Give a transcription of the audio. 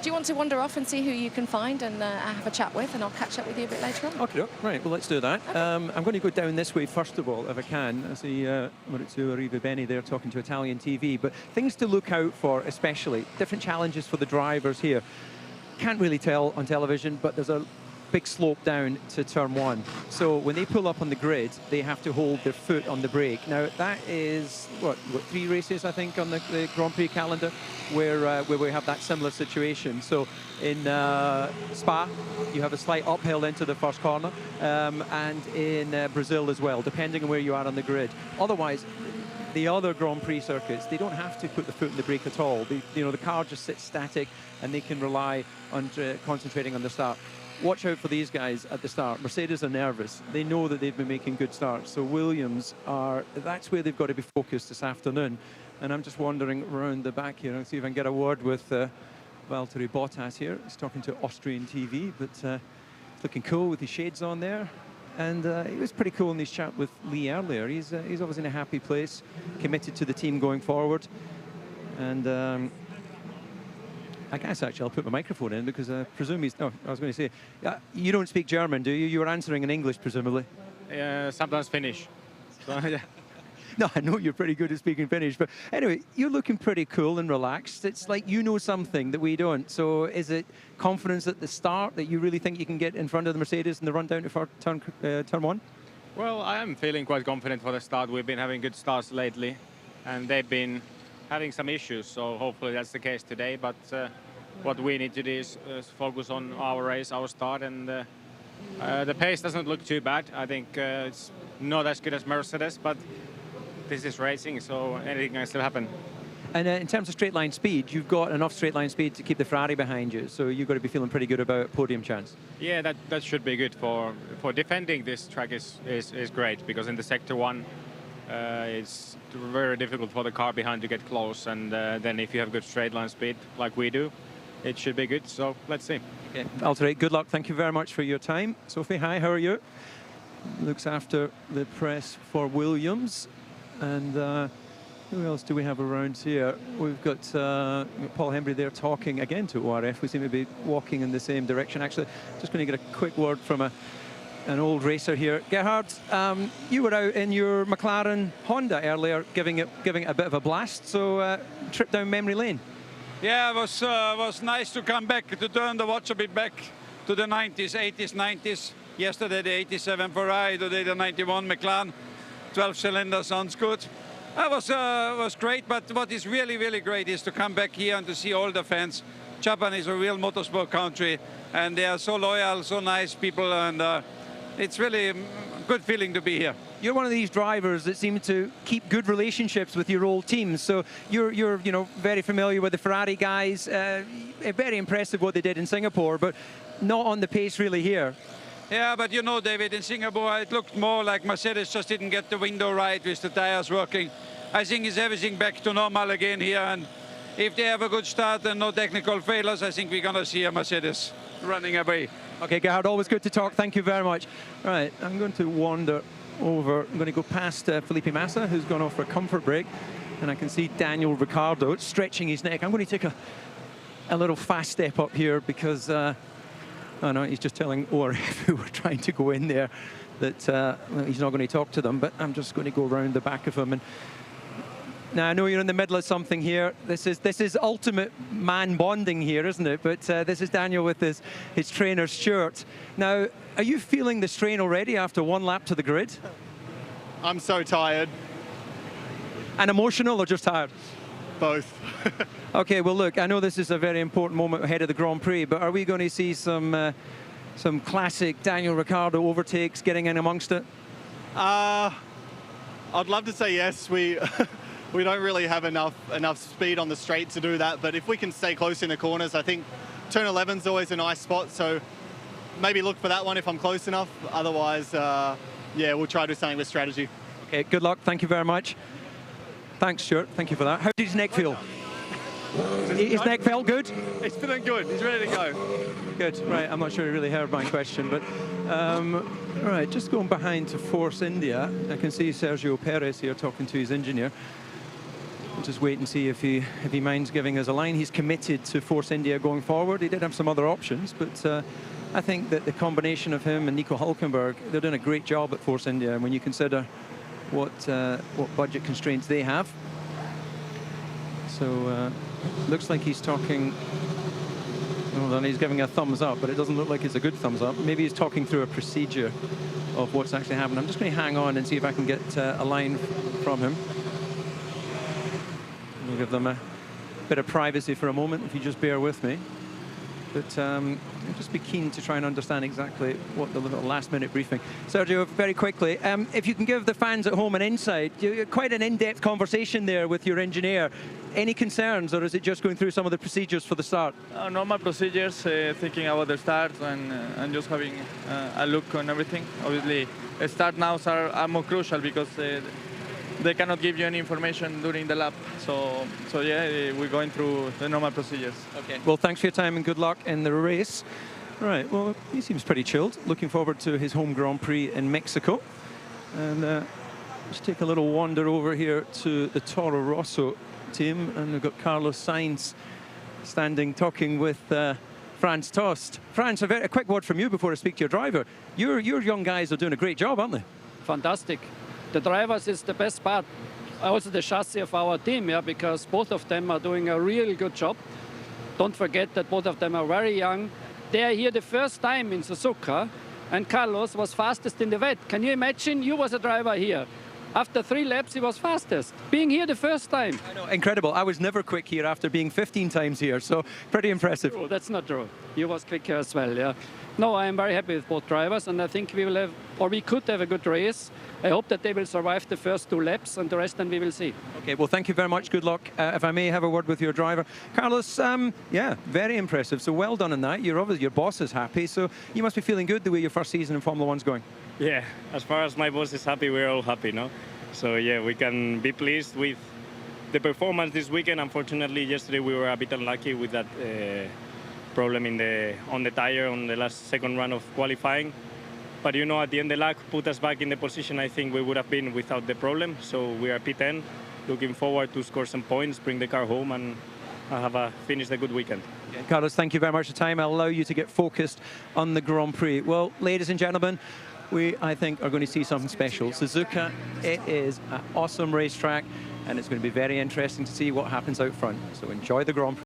you want to wander off and see who you can find and have a chat with, and I'll catch up with you a bit later on? Okay, right, well, let's do that. Okay. I'm going to go down this way first of all, if I can. I see Maurizio Arrivabene there talking to Italian TV, but things to look out for, especially different challenges for the drivers here. Can't really tell on television, but there's a big slope down to turn one. So when they pull up on the grid, they have to hold their foot on the brake. Now, that is, what 3 races, I think, on the Grand Prix calendar where we have that similar situation. So in Spa, you have a slight uphill into the first corner, and in Brazil as well, depending on where you are on the grid. Otherwise, the other Grand Prix circuits, they don't have to put the foot in the brake at all. The car just sits static, and they can rely on concentrating on the start. Watch out for these guys at the start. Mercedes are nervous. They know that they've been making good starts. So Williams that's where they've got to be focused this afternoon. And I'm just wandering around the back here and see if I can get a word with Valtteri Bottas here. He's talking to Austrian TV, but looking cool with his shades on there. And he was pretty cool in his chat with Lee earlier. He's obviously in a happy place, committed to the team going forward. And I guess actually I'll put my microphone in because I presume he's... No, I was going to say, you don't speak German, do you? You were answering in English, presumably. Sometimes Finnish. So, yeah. No, I know you're pretty good at speaking Finnish, but anyway, you're looking pretty cool and relaxed. It's like you know something that we don't. So is it confidence at the start that you really think you can get in front of the Mercedes in the run down to turn one? Well, I am feeling quite confident for the start. We've been having good starts lately, and they've been having some issues, so hopefully that's the case today. But what we need to do is focus on our race, our start, and the pace doesn't look too bad. I think it's not as good as Mercedes, but this is racing, so anything can still happen. And in terms of straight line speed, you've got enough straight line speed to keep the Ferrari behind you, so you've got to be feeling pretty good about podium chance. Yeah, that should be good for defending. This track is great, because in the sector one it's very difficult for the car behind to get close, and then if you have good straight line speed like we do, it should be good. So let's see. Okay, Valtteri, good luck. Thank you very much for your time. Sophie, hi, how are you? Looks after the press for Williams. And who else do we have around here? We've got Paul Hembry there talking again to ORF. We seem to be walking in the same direction. Actually, just going to get a quick word from an old racer here. Gerhard, you were out in your McLaren Honda earlier, giving it a bit of a blast. So trip down memory lane. Yeah, it was nice to come back, to turn the watch a bit back to the 90s, 80s, 90s. Yesterday the 87 Ferrari, today the 91 McLaren. 12 cylinder sounds good. That was great, but what is really, really great is to come back here and to see all the fans. Japan is a real motorsport country, and they are so loyal, so nice people, and it's really a good feeling to be here. You're one of these drivers that seem to keep good relationships with your old teams. So you're very familiar with the Ferrari guys. Very impressive what they did in Singapore, but not on the pace really here. Yeah, but you know, David, in Singapore it looked more like Mercedes just didn't get the window right with the tires working. I think it's everything back to normal again here, and if they have a good start and no technical failures, I think we're going to see a Mercedes running away. Okay, Gerhard, always good to talk. Thank you very much. Right, I'm going to wander over. I'm going to go past Felipe Massa, who's gone off for a comfort break, and I can see Daniel Ricciardo stretching his neck. I'm going to take a little fast step up here because oh no, he's just telling ORF who were trying to go in there that well, he's not going to talk to them, but I'm just going to go around the back of him. And now I know you're in the middle of something here. This is ultimate man bonding here, isn't it? But this is Daniel with his trainer Stuart. Now, are you feeling the strain already after one lap to the grid? I'm so tired. And emotional or just tired? Both. Okay, well look, I know this is a very important moment ahead of the Grand Prix, but are we going to see some classic Daniel Ricciardo overtakes getting in amongst it? I'd love to say yes. We we don't really have enough speed on the straight to do that, but if we can stay close in the corners, I think turn 11's always a nice spot, so maybe look for that one if I'm close enough. Otherwise, yeah, we'll try to do something with strategy. Okay, good luck. Thank you very much. Thanks, Stuart. Thank you for that. How did his neck feel? His neck felt good? It's feeling good. He's ready to go. Good. Right, I'm not sure he really heard my question, but right, just going behind to Force India, I can see Sergio Perez here talking to his engineer. We'll just wait and see if he minds giving us a line. He's committed to Force India going forward. He did have some other options, but I think that the combination of him and Nico Hülkenberg, they're doing a great job at Force India. And when you consider what budget constraints they have, so looks like he's talking. Well, then he's giving a thumbs up, but it doesn't look like it's a good thumbs up. Maybe he's talking through a procedure of what's actually happened. I'm just going to hang on and see if I can get a line from him. We'll give them a bit of privacy for a moment, if you just bear with me. But I'll just be keen to try and understand exactly what the little last-minute briefing. Sergio, very quickly, if you can give the fans at home an insight, you had quite an in-depth conversation there with your engineer. Any concerns, or is it just going through some of the procedures for the start? Normal procedures, thinking about the start and just having a look on everything. Obviously, start nows are more crucial because they cannot give you any information during the lap. So yeah, we're going through the normal procedures. Okay. Well, thanks for your time and good luck in the race. Right, well, he seems pretty chilled. Looking forward to his home Grand Prix in Mexico. And let's take a little wander over here to the Toro Rosso team. And we've got Carlos Sainz standing, talking with Franz Tost. Franz, a quick word from you before I speak to your driver. Your young guys are doing a great job, aren't they? Fantastic. The drivers is the best part. Also the chassis of our team, yeah, because both of them are doing a really good job. Don't forget that both of them are very young. They are here the first time in Suzuka, and Carlos was fastest in the wet. Can you imagine? You was a driver here. After 3 laps, he was fastest. Being here the first time. I know, incredible. I was never quick here after being 15 times here, so pretty impressive. Oh, that's not true. You was quick here as well, yeah. No, I am very happy with both drivers, and I think we will have, or we could have a good race. I hope that they will survive the first 2 laps, and the rest then we will see. Okay, well, thank you very much. Good luck. If I may have a word with your driver. Carlos, yeah, very impressive. So well done in that. You're obviously, your boss is happy, so you must be feeling good the way your first season in Formula One's going. Yeah, as far as my boss is happy, we're all happy, no? So yeah, we can be pleased with the performance this weekend. Unfortunately, yesterday we were a bit unlucky with that problem on the tire on the last second run of qualifying. But you know, at the end, the luck put us back in the position I think we would have been without the problem. So we are P10, looking forward to score some points, bring the car home, and have finished a good weekend. Okay. Carlos, thank you very much for the time. I'll allow you to get focused on the Grand Prix. Well, ladies and gentlemen, we, I think, are going to see something special. Suzuka, it is an awesome racetrack, and it's going to be very interesting to see what happens out front. So enjoy the Grand Prix.